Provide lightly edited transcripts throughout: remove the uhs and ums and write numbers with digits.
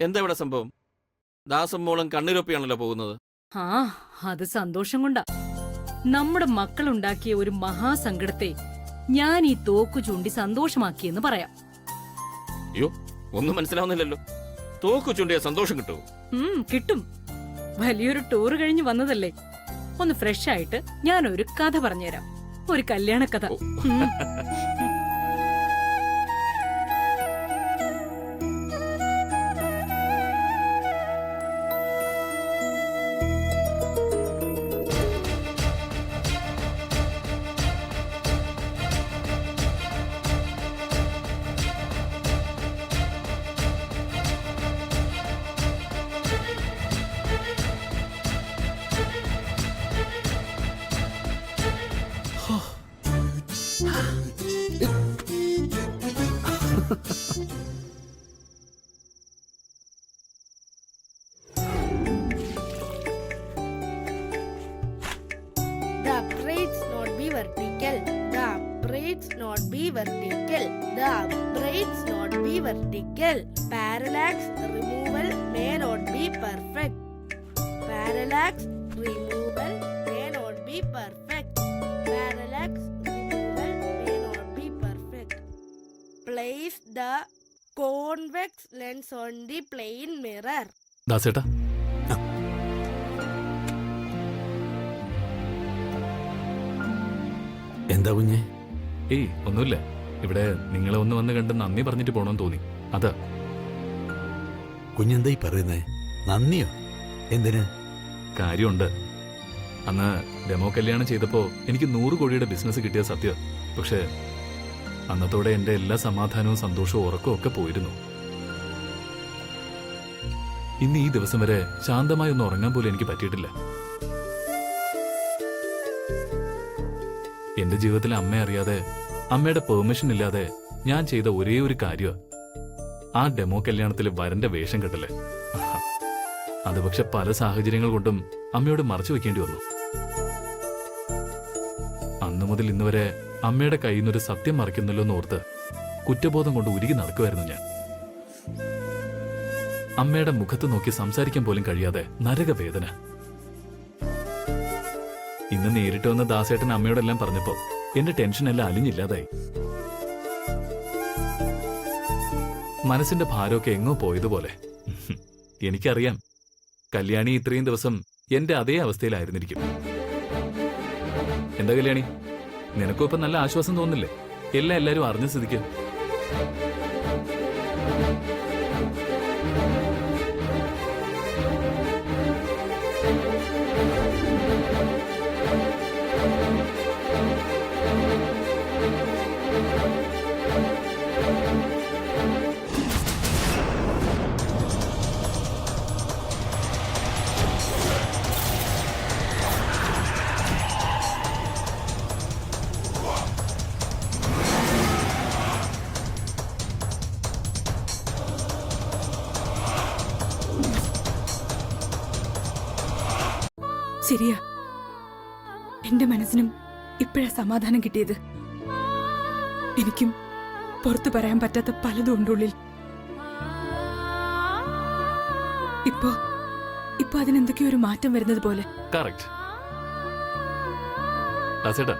എന്താ ഇവിടെ സംഭവം? ദാസും മോളും കണ്ണീരൊപ്പിയാണല്ലോ പോകുന്നത്. ആ അത് സന്തോഷം കൊണ്ടാ. നമ്മുടെ മക്കളുണ്ടാക്കിയ ഒരു മഹാസങ്കടത്തെ ഞാൻ ഈ തോക്കു ചൂണ്ടി സന്തോഷമാക്കിയെന്ന് പറയാം. അയ്യോ, ഒന്നും മനസ്സിലാവുന്നില്ലല്ലോ. തോക്കു ചൂണ്ടിയ സന്തോഷം കിട്ടുമോ? കിട്ടും. വലിയൊരു ടൂർ കഴിഞ്ഞ് വന്നതല്ലേ, ഒന്ന് ഫ്രഷ് ആയിട്ട് ഞാനൊരു കഥ പറഞ്ഞുതരാം. ഒരു കല്യാണ കഥ. The uprights not be vertical. The uprights not be vertical. The uprights not be vertical. Parallax removal may not be perfect. Parallax removal may not be perfect. Parallax removal may not be perfect. Place the convex lens on the plane mirror. ദാസേട്ടാ, എന്താ കുഞ്ഞെ? ഏയ് ഒന്നുമില്ല. ഇവിടെ നിങ്ങളെ ഒന്ന് വന്ന് കണ്ട് നന്ദി പറഞ്ഞിട്ട് പോണോന്ന് തോന്നി, അതാ. കുഞ്ഞെന്തായി പറയുന്നേ? നന്ദിയോ? എന്തിന്? കാര്യമുണ്ട്. അന്ന് ഡെമോ കല്യാണം ചെയ്തപ്പോ എനിക്ക് 100 കോടിയുടെ ബിസിനസ് കിട്ടിയ സത്യം. പക്ഷെ അന്നത്തോടെ എന്റെ എല്ലാ സമാധാനവും സന്തോഷവും ഉറക്കവും ഒക്കെ പോയിരുന്നു. ഇന്ന് ഈ ദിവസം വരെ ശാന്തമായി ഒന്ന് ഉറങ്ങാൻ പോലും എനിക്ക് പറ്റിയിട്ടില്ല. എന്റെ ജീവിതത്തിലെ അമ്മ അറിയാതെ, അമ്മയുടെ പെർമിഷൻ ഇല്ലാതെ ഞാൻ ചെയ്ത ഒരേ ഒരു കാര്യം ആ ഡെമോ കല്യാണത്തിൽ വരന്റെ വേഷം കെട്ടല്ലേ. അത് പക്ഷെ പല സാഹചര്യങ്ങൾ കൊണ്ടും അമ്മയോട് മറച്ചു വെക്കേണ്ടി വന്നു. അന്നു മുതൽ ഇന്ന് വരെ അമ്മയുടെ കയ്യിൽ നിന്നൊരു സത്യം മറയ്ക്കുന്നല്ലോ എന്നോർത്ത് കുറ്റബോധം കൊണ്ട് ഉരുകി നടക്കുമായിരുന്നു ഞാൻ. അമ്മയുടെ മുഖത്ത് നോക്കി സംസാരിക്കാൻ പോലും കഴിയാതെ നരകവേദന. ഇന്ന് നേരിട്ട് വന്ന ദാസേട്ടൻ അമ്മയോടെല്ലാം പറഞ്ഞപ്പോ എന്റെ ടെൻഷനെല്ലാം അലിഞ്ഞില്ലാതായി. മനസ്സിന്റെ ഭാരമൊക്കെ എങ്ങോ പോയതുപോലെ. എനിക്കറിയാം, കല്യാണി ഇത്രയും ദിവസം എന്റെ അതേ അവസ്ഥയിലായിരുന്നിരിക്കും. എന്താ കല്യാണി, നിനക്കും ഇപ്പൊ നല്ല ആശ്വാസം തോന്നില്ലേ? എല്ലാരും അറിഞ്ഞ സ്ഥിതിക്ക്. ശരിയാ, എന്റെ മനസ്സിനും ഇപ്പോഴാ സമാധാനം കിട്ടിയത്. എനിക്കും പുറത്തു പറയാൻ പറ്റാത്ത പലതും ഉണ്ടുള്ളിൽ. ഇപ്പൊ അതിനെന്തൊക്കെയോ ഒരു മാറ്റം വരുന്നത് പോലെ. കറക്റ്റ്. ദാസേട്ടാ,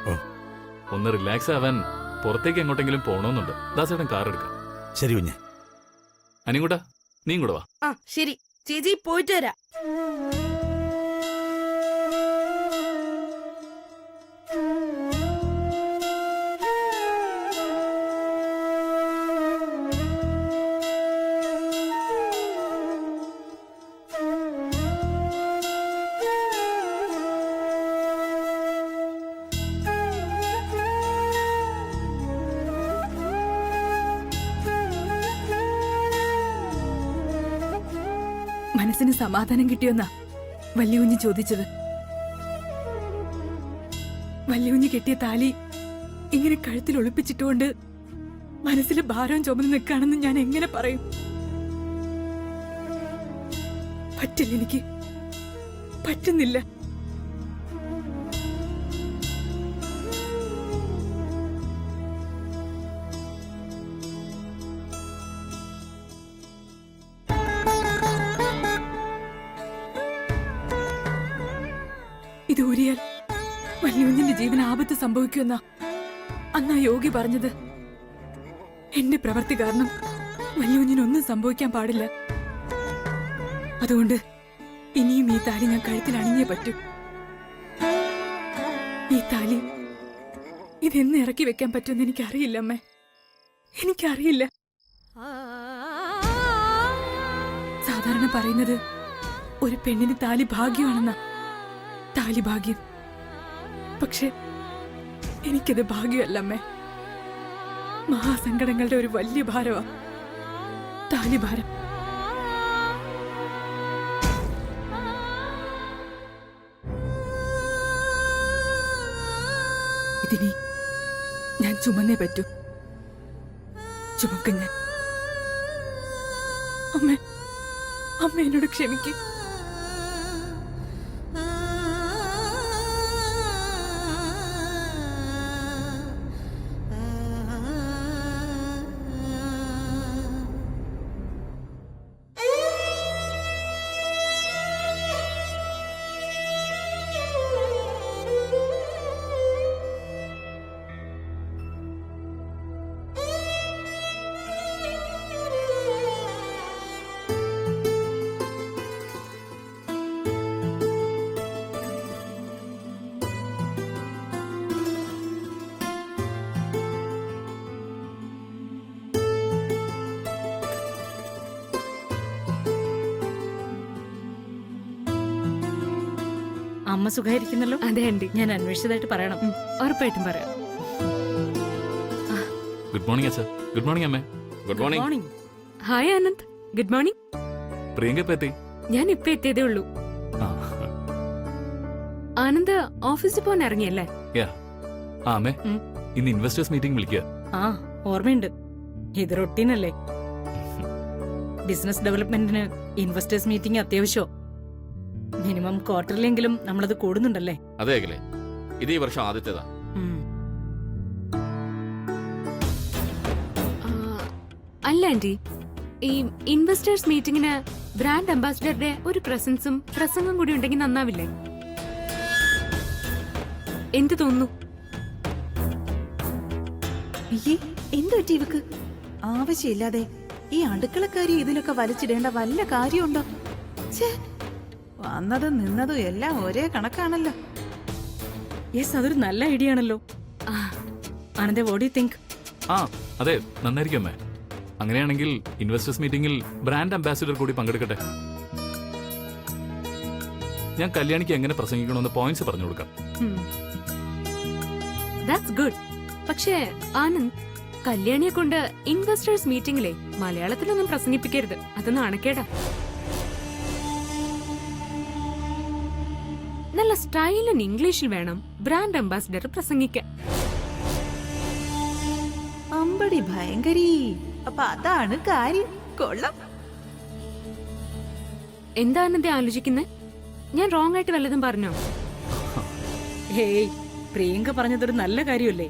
ഒന്ന് റിലാക്സ് ആവാൻ പുറത്തേക്ക് എങ്ങോട്ടെങ്കിലും പോണോന്നുണ്ട്. ദാസേട്ടൻ കാർ എടുക്ക. ശരി കുഞ്ഞെ. അനികൂട്ടാ, നീ കൂടെ വാ. ആ ശരി ചേച്ചി, പോയിട്ട് വരാം. മനസ്സിന് സമാധാനം കിട്ടിയോന്നാ വല്യകുഞ്ഞ് ചോദിച്ചത്. വല്യകുഞ്ഞ് കെട്ടിയ താലി ഇങ്ങനെ കഴുത്തിൽ ഒളിപ്പിച്ചിട്ടുകൊണ്ട് മനസ്സിൽ ഭാരവും ചുമന്ന് നിൽക്കാണെന്ന് ഞാൻ എങ്ങനെ പറയും? പറ്റില്ല, എനിക്ക് പറ്റുന്നില്ല. ഇത് ഊരിയാൽ വല്യുഞ്ഞിന്റെ ജീവൻ ആപത്ത് സംഭവിക്കുമെന്നാ അന്നാ യോഗി പറഞ്ഞത്. എന്റെ പ്രവൃത്തി കാരണം വല്യുഞ്ഞിനൊന്നും സംഭവിക്കാൻ പാടില്ല. അതുകൊണ്ട് ഇനിയും ഈ താലി ഞാൻ കഴുത്തിൽ അണിഞ്ഞേ പറ്റൂ. ഈ താലി ഇതെന്ന് ഇറക്കി വെക്കാൻ പറ്റുമെന്ന് എനിക്കറിയില്ല അമ്മേ, എനിക്കറിയില്ല. സാധാരണ പറയുന്നത് ഒരു പെണ്ണിന് താലി ഭാഗ്യമാണെന്നാ. താലി ഭാഗ്യം. പക്ഷെ എനിക്കത് ഭാഗ്യമല്ല അമ്മേ. മഹാസങ്കടങ്ങളുടെ ഒരു വലിയ ഭാരമാ താലി ഭാരം. ഇതിനി ഞാൻ ചുമന്നേ പറ്റൂ. ചുമക്കും ഞാൻ. അമ്മ അമ്മ എന്നോട് ക്ഷമിക്കും. അമ്മ സുഖായിരിക്കുന്നല്ലോ? അതെ ആന്റി. ഞാൻ അന്വേഷിച്ചതായിട്ട് പറയണം. ഉറപ്പായിട്ടും പറയാം. ഗുഡ് മോർണിംഗ് അച്ഛാ. ഗുഡ് മോർണിംഗ് അമ്മേ. Good morning. Morning. Hi Anand. Good morning. Priyanka ഇപ്പൊ എത്തി? ഞാൻ ഇപ്പൊ എത്തിയതേ ഉള്ളൂ. ആ, ആനന്ദ് ഓഫീസിൽ പോകാൻ ഇറങ്ങിയല്ലേ? യാ. ആ അമ്മേ, ഇന്ന് ഇൻവെസ്റ്റേഴ്സ് മീറ്റിംഗ് വിളിക്കുക. ആ ഓർമ്മയുണ്ട്. ഇത് റൊട്ടീനല്ലേ? ബിസിനസ് ഡെവലപ്മെന്റിന് ഇൻവെസ്റ്റേഴ്സ് മീറ്റിംഗ് അത്യാവശ്യം. മിനിമം ക്വാർട്ടറിലെങ്കിലും നമ്മളത് കൂടുന്നുണ്ടല്ലേ? അതെ അഖിലേ, ഇത് ഈ വർഷം ആദ്യത്തേതാ. അല്ല ആന്റി, ഈ ഇൻവെസ്റ്റേഴ്സ് മീറ്റിംഗിന് ബ്രാൻഡ് അംബാസിഡറുടെ ഒരു പ്രസൻസും പ്രസംഗം കൂടി ഉണ്ടെങ്കിൽ നന്നാവില്ലേ? എന്ത് തോന്നുന്നു? എന്തു പറ്റി ഇവക്ക്? ആവശ്യമില്ലാതെ ഈ അടുക്കളക്കാരി ഇതിലൊക്കെ വലിച്ചിടേണ്ട വല്ല കാര്യമുണ്ടോ? ഛേ, വന്നതും നിന്നതും എല്ലാം ഒരേ കണക്കാണല്ലോ. യെസ്, അതൊരു നല്ല ഐഡിയ ആണല്ലോ. ആനന്ദേ, വാട്ട് ഡു യു തിങ്ക്? ആ അതെ, നന്നായിരിക്കും അമ്മേ. അങ്ങനെയാണെങ്കിൽ ഇൻവെസ്റ്റേഴ്സ് മീറ്റിംഗിൽ ബ്രാൻഡ് അംബാസിഡർ കൂടി പങ്കെടുക്കട്ടെ. ഞാൻ കല്യാണിക്ക് എങ്ങനെ പ്രസംഗിക്കണമെന്ന് പോയിന്റ്സ് പറഞ്ഞു കൊടുക്കാം. That's good. പക്ഷേ ആനന്ദ്, കല്യാണിയെ കൊണ്ട് ഇൻവെസ്റ്റേഴ്സ് മീറ്റിംഗിലെ മലയാളത്തിലൊന്നും പ്രസംഗിപ്പിക്കരുത്. അത് നാണക്കേടാ. നല്ല സ്റ്റൈലൻ ഇംഗ്ലീഷിൽ വേണം ബ്രാൻഡ് അംബാസിഡർ പ്രസംഗിക്കാൻ. അമ്പടി ഭയങ്കരി. അപ്പൊ അതാണ് കാര്യം. കൊള്ളാം. എന്താ ആനന്ദേ ആലോചിക്കുന്നേ? ഞാൻ റോങ് ആയിട്ട് വല്ലതും പറഞ്ഞോ? ഹേയ്, പ്രിയങ്ക പറഞ്ഞതൊരു നല്ല കാര്യമല്ലേ?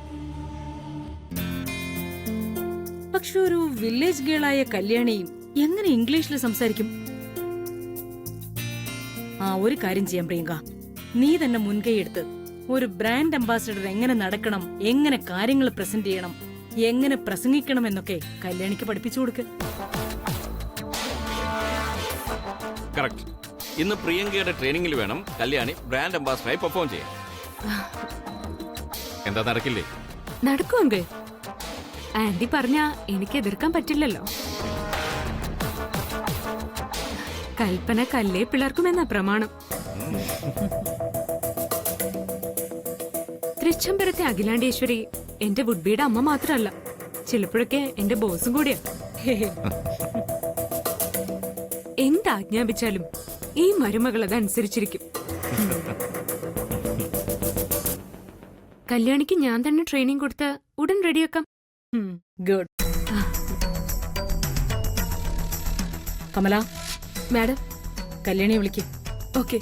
പക്ഷെ ഒരു വില്ലേജ് ഗേളായ കല്യാണിയും എങ്ങനെ ഇംഗ്ലീഷിൽ സംസാരിക്കും? ആ, ഒരു കാര്യം ചെയ്യാം പ്രിയങ്ക, നീ തന്നെ മുൻകൈ എടുത്ത് ഒരു ബ്രാൻഡ് അംബാസിഡർ എങ്ങനെ നടക്കണം, എങ്ങനെ കാര്യങ്ങൾ പ്രസന്റ് ചെയ്യണം, എങ്ങനെ പ്രസംഗിക്കണം എന്നൊക്കെ കല്യാണിക്ക് പഠിപ്പിച്ചു കൊടുക്ക്. കറക്റ്റ്. ഇന്ന് പ്രിയങ്കയുടെ ട്രെയിനിങ്ങിൽ വേണം കല്യാണി ബ്രാൻഡ് അംബാസിഡറായി പെർഫോം ചെയ്യാൻ. എന്താ നടക്കില്ലേ? നടക്കുമെങ്കിൽ ആന്റി പറഞ്ഞ എനിക്ക് എതിർക്കാൻ പറ്റില്ലല്ലോ. കൽപ്പന കല്ലേ പിളർക്കുമെന്ന പ്രമാണം. തൃച്ചംബരത്തെ അഖിലാണ്ടേശ്വരി എന്റെ വുഡ്ബിയുടെ അമ്മ മാത്രമല്ല, ചിലപ്പോഴൊക്കെ എന്റെ ബോസും കൂടിയാ. എന്താജ്ഞാപിച്ചാലും ഈ മരുമകൾ അതനുസരിച്ചിരിക്കും. കല്യാണിക്ക് ഞാൻ തന്നെ ട്രെയിനിങ് കൊടുത്ത് ഉടൻ റെഡിയാക്കാം. ഗുഡ്. കമല മാഡം, കല്യാണിയെ വിളിക്ക്. ഓക്കെ.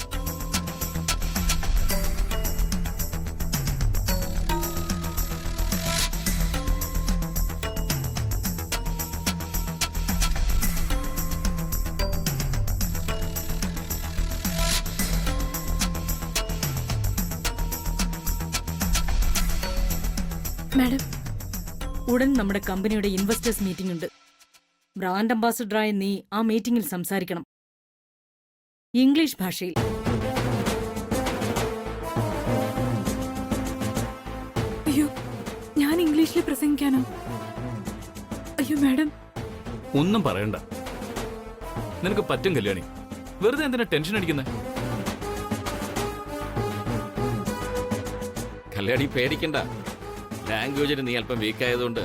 മാഡം, ഉടൻ നമ്മുടെ കമ്പനിയുടെ ഇൻവെസ്റ്റേഴ്സ് മീറ്റിംഗ് ഉണ്ട്. ബ്രാൻഡ് അംബാസഡറായ നീ ആ മീറ്റിംഗിൽ സംസാരിക്കണം. ഇംഗ്ലീഷ് ഭാഷയിൽ. അയ്യോ, ഞാൻ ഇംഗ്ലീഷിൽ പ്രസംഗിക്കാനോ? അയ്യോ മാഡം, ഒന്നും പറയണ്ട. നിനക്ക് പറ്റും കല്യാണി. വെറുതെ എന്തിനാ ടെൻഷൻ അടിക്കുന്നത്? കല്യാണി പേടിക്കണ്ട. ലാംഗ്വേജിന് നീ അല്പം വീക്ക് ആയതുകൊണ്ട്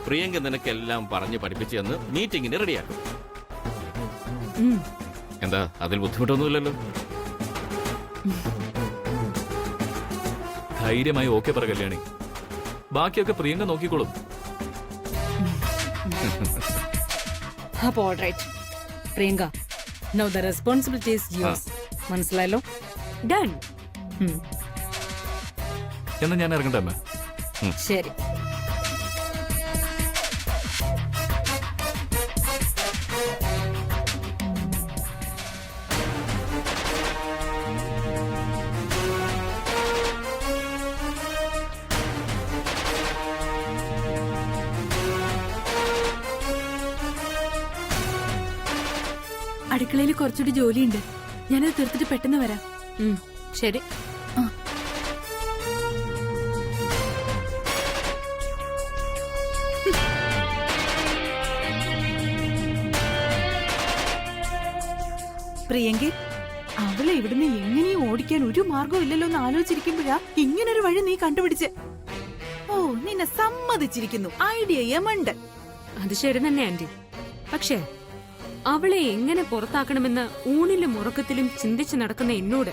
പ്രിയങ്ക നിനക്കെല്ലാം പറഞ്ഞ് പഠിപ്പിച്ചു തന്ന് മീറ്റിംഗിന് റെഡിയാക്കും. ഉം. എന്താ, അതിൽ ബുദ്ധിമുട്ടൊന്നുമില്ലല്ലോ? ധൈര്യമായി ഓക്കെ പറ കല്യാണി. ബാക്കിയൊക്കെ പ്രിയങ്ക നോക്കിക്കോളും. അപ്പൊ alright Priyanka, now the responsibility is yours. മനസ്സിലായല്ലോ? ഡൺ. എന്നാ ഞാൻ ഇറങ്ങട്ടെ അമ്മ. ശരി. അടുക്കളയിൽ കുറച്ചുകൂടി ജോലിയുണ്ട്. ഞാനത് തീർത്തിട്ട് പെട്ടെന്ന് വരാം. ശരി. പ്രിയങ്കി, അവളെ ഇവിടുന്ന് എങ്ങനെയും ഓടിക്കാൻ ഒരു മാർഗവും ഇല്ലല്ലോ എന്ന് ആലോചിച്ചിരിക്കുമ്പോഴാ ഇങ്ങനൊരു വഴി നീ കണ്ടുപിടിച്ച്. ഓ, നിന്നെ സമ്മതിച്ചിരിക്കുന്നു. ഐഡിയ യമണ്ട്. അത് ശരി തന്നെ ആന്റി. പക്ഷേ അവളെ എങ്ങനെ പുറത്താക്കണമെന്ന് ഊണിലും ഉറക്കത്തിലും ചിന്തിച്ചു നടക്കുന്ന എന്നോട്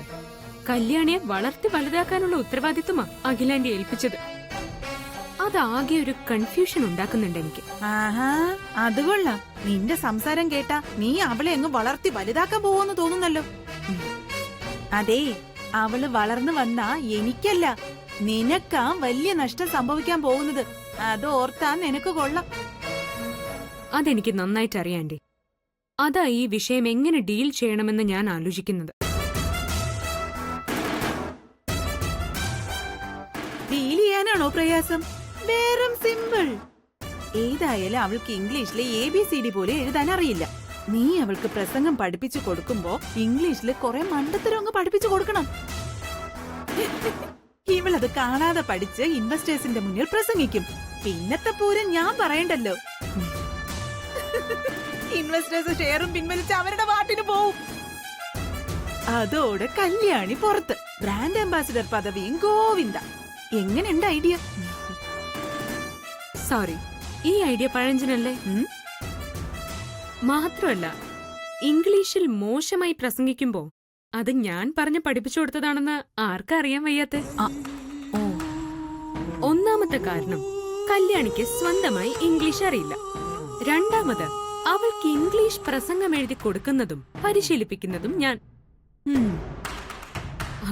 കല്യാണിയെ വളർത്തി വലുതാക്കാനുള്ള ഉത്തരവാദിത്വമാ അഖിലാന്റി ഏൽപ്പിച്ചത്. അതാകെ ഒരു കൺഫ്യൂഷൻ ഉണ്ടാക്കുന്നുണ്ട് എനിക്ക്. ആഹാ, അത് കൊള്ളാം. നിന്റെ സംസാരം കേട്ടാ നീ അവളെ അങ്ങ് വളർത്തി വലുതാക്കാൻ പോവെന്ന് തോന്നുന്നല്ലോ. അതേ, അവള് വളർന്നു വന്നാ എനിക്കല്ല, നിനക്കാ വലിയ നഷ്ടം സംഭവിക്കാൻ പോകുന്നത്. അത് ഓർത്താ നിനക്ക് കൊള്ളാം. അതെനിക്ക് നന്നായിട്ട് അറിയാം ആന്റി. അതാ ഈ വിഷയം എങ്ങനെ ഡീൽ ചെയ്യണമെന്ന് ഞാൻ ആലോചിക്കുന്നത്. ഡീൽ ചെയ്യാനാണോ പ്രയാസം? വെറും സിമ്പിൾ. ഏതായാലും അവൾക്ക് ഇംഗ്ലീഷിലെ ABCD പോലെ എഴുതാൻ അറിയില്ല. നീ അവൾക്ക് പ്രസംഗം പഠിപ്പിച്ചു കൊടുക്കുമ്പോ ഇംഗ്ലീഷില് കുറെ മണ്ടത്തരം അങ്ങ് പഠിപ്പിച്ചു കൊടുക്കണം. ഇവളത് കാണാതെ പഠിച്ച് ഇൻവെസ്റ്റേഴ്സിന്റെ മുന്നിൽ പ്രസംഗിക്കും. പിന്നത്തെ പൂരം ഞാൻ പറയണ്ടല്ലോ. ഇൻവെസ്റ്റേഴ്സ് ഷെയറും പിൻവലിച്ച് അവരുടെ വാട്ടിന് പോവും. അതോടെ കല്യാണി പുറത്ത്, ബ്രാൻഡ് അംബാസിഡർ പദവിയും ഗോവിന്ദ. എങ്ങനെയുണ്ട് ഐഡിയ? സോറി, ഈ ഐഡിയ പഴഞ്ചനല്ലേ? മാത്രമല്ല, ഇംഗ്ലീഷിൽ മോശമായി പ്രസംഗിക്കുമ്പോ അത് ഞാൻ പറഞ്ഞ് പഠിപ്പിച്ചു കൊടുത്തതാണെന്ന് ആർക്കറിയാൻ വയ്യാത്തെ? ഒന്നാമത്തെ കാരണം, കല്യാണിക്ക് സ്വന്തമായി ഇംഗ്ലീഷ് അറിയില്ല. രണ്ടാമത്, അവൾക്ക് ഇംഗ്ലീഷ് പ്രസംഗം എഴുതി കൊടുക്കുന്നതും പരിശീലിപ്പിക്കുന്നതും ഞാൻ.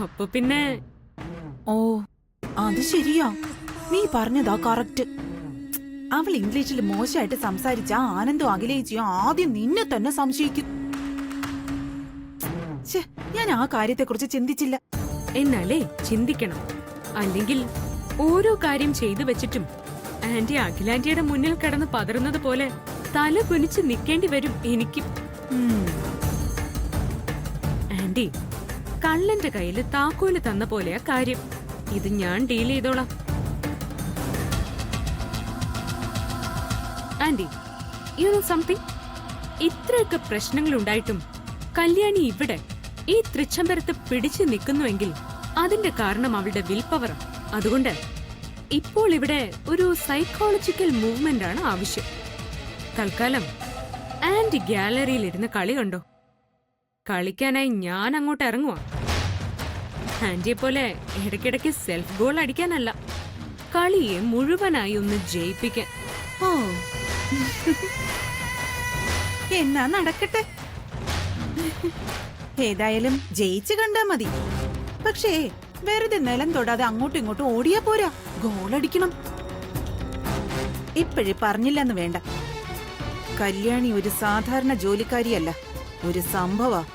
അപ്പൊ പിന്നെ ഓ, അത് ശരിയാ. നീ പറഞ്ഞതാ കറക്റ്റ്. അവൾ ഇംഗ്ലീഷിൽ മോശമായിട്ട് സംസാരിച്ച ആനന്ദം അഖിലേച്ചിയോ ആദ്യം നിന്നെ തന്നെ സംശയിക്കും. ഛെ, ഞാൻ ആ കാര്യത്തെക്കുറിച്ച് ചിന്തിച്ചില്ല. എന്നാലേ ചിന്തിക്കണം. അല്ലെങ്കിൽ ഓരോ കാര്യം ചെയ്തു വെച്ചിട്ടും ആന്റി അഖിലാന്റിയുടെ മുന്നിൽ കിടന്ന് പതറുന്നത് പോലെ തല കുനിച്ച് നിൽക്കേണ്ടി വരും എനിക്ക്. ആന്റി, കള്ളന്റെ കയ്യില് താക്കോല് തന്ന പോലെയാ കാര്യം. ഇത് ഞാൻ ഡീൽ ചെയ്തോളാം. Aunty, you know something? ഇത്രയൊക്കെ പ്രശ്നങ്ങൾ ഉണ്ടായിട്ടും കല്യാണി ഇവിടെ ഈ തൃച്ചംബരത്ത് പിടിച്ചു നിൽക്കുന്നുവെങ്കിൽ അതിന്റെ കാരണം അവളുടെ വിൽ പവർ. അതുകൊണ്ട് ഇപ്പോൾ ഇവിടെ ഒരു സൈക്കോളജിക്കൽ മൂവ്മെന്റ് ആണ് ആവശ്യം. തൽക്കാലം ആന്റി ഗാലറിയിലിരുന്ന് കളി കണ്ടോ. കളിക്കാനായി ഞാൻ അങ്ങോട്ട് ഇറങ്ങുവാ. ആന്റിയെ പോലെ ഇടയ്ക്കിടയ്ക്ക് സെൽഫ് ഗോൾ അടിക്കാനല്ല, കളിയെ മുഴുവനായി ഒന്ന് ജയിപ്പിക്കാൻ. ഓ, എന്നാ നടക്കട്ടെ. ഏതായാലും ജയിച്ചു കണ്ടാ മതി. പക്ഷേ വെറുതെ നിലം തൊടാതെ അങ്ങോട്ടും ഇങ്ങോട്ടും ഓടിയാ പോരാ, ഗോളടിക്കണം. ഇപ്പോഴേ പറഞ്ഞില്ലെന്ന് വേണ്ട, കല്യാണി ഒരു സാധാരണ ജോലിക്കാരിയല്ല, ഒരു സംഭവം.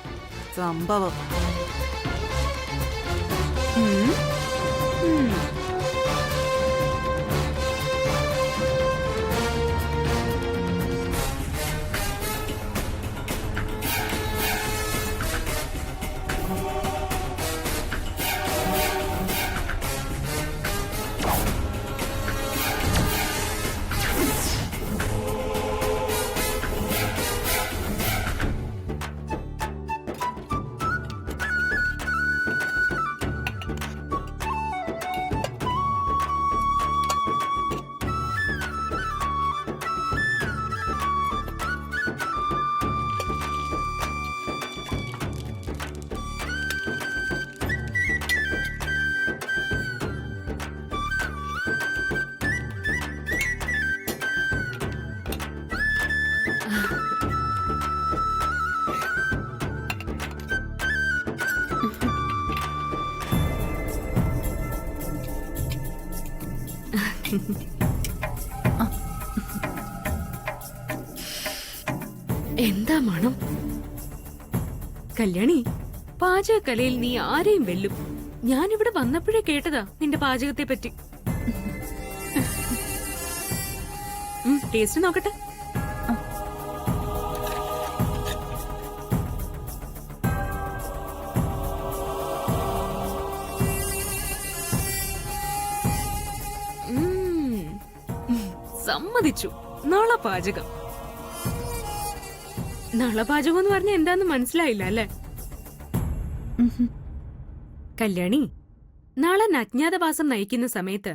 എന്താ മണം? കല്യാണി, പാചകക്കലയിൽ നീ ആരെയും വെല്ലും. ഞാനിവിടെ വന്നപ്പോഴേ കേട്ടതാ നിന്റെ പാചകത്തെ പറ്റി. ടേസ്റ്റ് നോക്കട്ടെ. സമ്മതിച്ചു. നാളെ പാചകം. നാളെ പാചകം എന്ന് പറഞ്ഞ എന്താന്ന് മനസ്സിലായില്ല അല്ലേ? കല്യാണി, നാളെ അജ്ഞാതവാസം നയിക്കുന്ന സമയത്ത്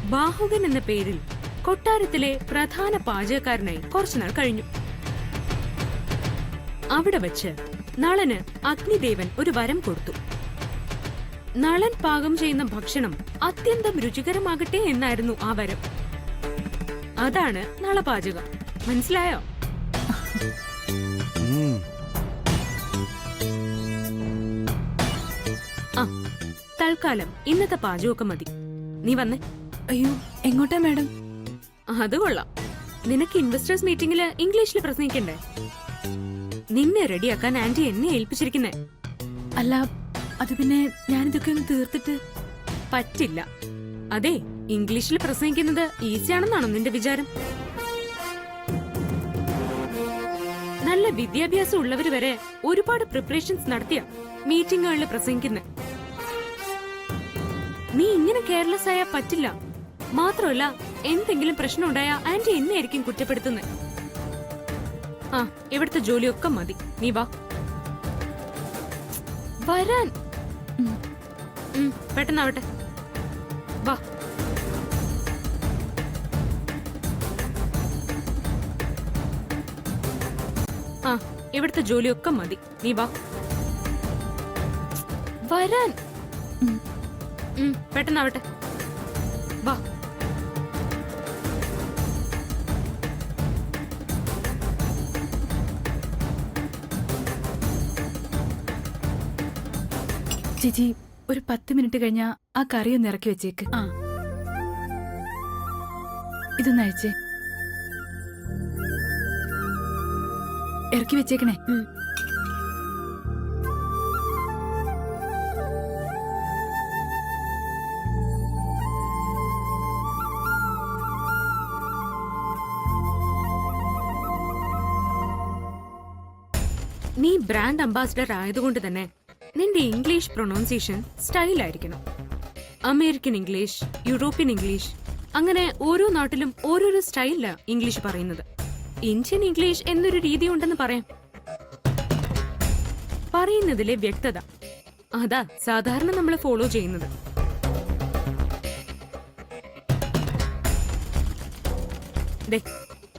ബാഹുകൻ എന്ന പേരിൽ കൊട്ടാരത്തിലെ പ്രധാന പാചകക്കാരനായി കുറച്ചുനാൾ കഴിഞ്ഞു. അവിടെ വച്ച് നളന് അഗ്നിദേവൻ ഒരു വരം കൊടുത്തു. നളൻ പാകം ചെയ്യുന്ന ഭക്ഷണം അത്യന്തം രുചികരമാകട്ടെ എന്നായിരുന്നു ആ വരം. അതാണ് നളപാചകം. മനസ്സിലായോ? ആ, തൽക്കാലം ഇന്നത്തെ പാചകമൊക്കെ മതി. നീ വന്നേ. അയ്യോ, എങ്ങോട്ടാ മാഡം? അത് കൊള്ളാം. നിനക്ക് ഇൻവെസ്റ്റേഴ്സ് മീറ്റിംഗില് ഇംഗ്ലീഷിൽ പ്രസംഗിക്കണ്ടേ? നിന്നെ റെഡിയാക്കാൻ ആന്റി എന്നെ ഏൽപ്പിച്ചിരിക്കുന്നേ. അല്ല, അത് പിന്നെ ഞാനിതൊക്കെ ഒന്ന് തീർത്തിട്ട്. പറ്റില്ല. അതെ, ഇംഗ്ലീഷിൽ പ്രസംഗിക്കുന്നത് ഈസിയാണെന്നാണോ നിന്റെ വിചാരം? നല്ല വിദ്യാഭ്യാസം ഉള്ളവര് വരെ ഒരുപാട് പ്രിപ്പറേഷൻസ് നടത്തിയ മീറ്റിംഗുകളിൽ പ്രസംഗിക്കുന്നത്. നീ ഇങ്ങനെ കെയർലെസ് ആയാ പറ്റില്ല. മാത്രമല്ല, എന്തെങ്കിലും പ്രശ്നം ഉണ്ടായാ ആന്റി എന്നെ ആയിരിക്കും കുറ്റപ്പെടുത്തുന്നത്. ആ, ഇവിടുത്തെ ജോലിയൊക്കെ മതി. നീ വാ. വരാൻ. പെട്ടെന്നാവട്ടെ. വാ. ആ, ഇവിടുത്തെ ജോലിയൊക്കെ മതി. നീ വാ. വരാൻ. പെട്ടെന്നാവട്ടെ. വാ. ചേച്ചി, ഒരു 10 മിനിറ്റ് കഴിഞ്ഞാ ആ കറി ഒന്ന് ഇറക്കി വെച്ചേക്ക്. ആ. ഇതൊന്ന് അഴിച്ചേ. ഇറക്കി വെച്ചേക്കണേ. നീ ബ്രാൻഡ് അംബാസിഡർ ആയതുകൊണ്ട് തന്നെ നിന്റെ ഇംഗ്ലീഷ് പ്രൊനൗൺസിയേഷൻ സ്റ്റൈലായിരിക്കണം. അമേരിക്കൻ ഇംഗ്ലീഷ്, യൂറോപ്യൻ ഇംഗ്ലീഷ്, അങ്ങനെ ഓരോ നാട്ടിലും ഓരോരോ സ്റ്റൈലിലാ ഇംഗ്ലീഷ് പറയുന്നത്. ഇന്ത്യൻ ഇംഗ്ലീഷ് എന്നൊരു രീതി ഉണ്ടെന്ന് പറയാം. പറയുന്നതിലെ വ്യക്തത, അതാ സാധാരണ നമ്മൾ ഫോളോ ചെയ്യുന്നത്.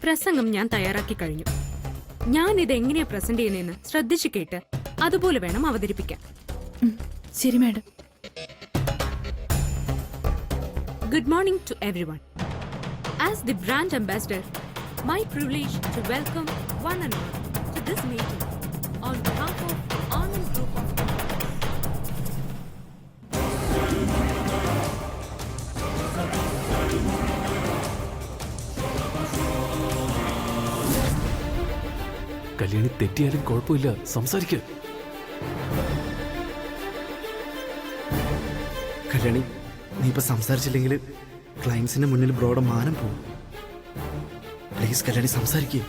പ്രസംഗം ഞാൻ തയ്യാറാക്കി കഴിഞ്ഞു. ഞാൻ ഇത് എങ്ങനെയാ പ്രസന്റ് ചെയ്യുന്നതെന്ന് ശ്രദ്ധിച്ചു കേട്ട് അതുപോലെ വേണം അവതരിപ്പിക്കാൻ. ശരി madam. Good morning to everyone. As the brand ambassador, my privilege to welcome one and all to this meeting on behalf of Anand Group of Kalyani, തെറ്റിയാലും കുഴപ്പമില്ല, സംസാരിക്ക. കല്യാണി, നീ ഇപ്പൊ സംസാരിച്ചില്ലെങ്കിൽ ക്ലയൻസിന്റെ മുന്നിൽ ബ്രോയുടെ മാനം പോകും. പ്ലീസ് കല്യാണി, സംസാരിക്കേ.